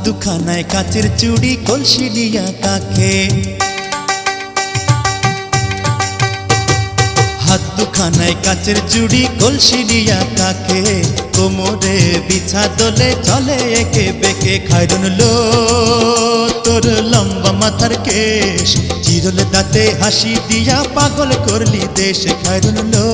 দুখানায় কাচের চুড়ি কলসি দিয়া কাকে, হাত দুখানায় কাচের চুড়ি কলসি দিয়া কাকে, কোমরে বিছা দোলে চলে একে বেকে। খায়রুন লো তোর লম্বা মাথার কেশ, চিরল দাঁতে হাসি দিয়া পাগল করলি দেশ। খায়রুন লো।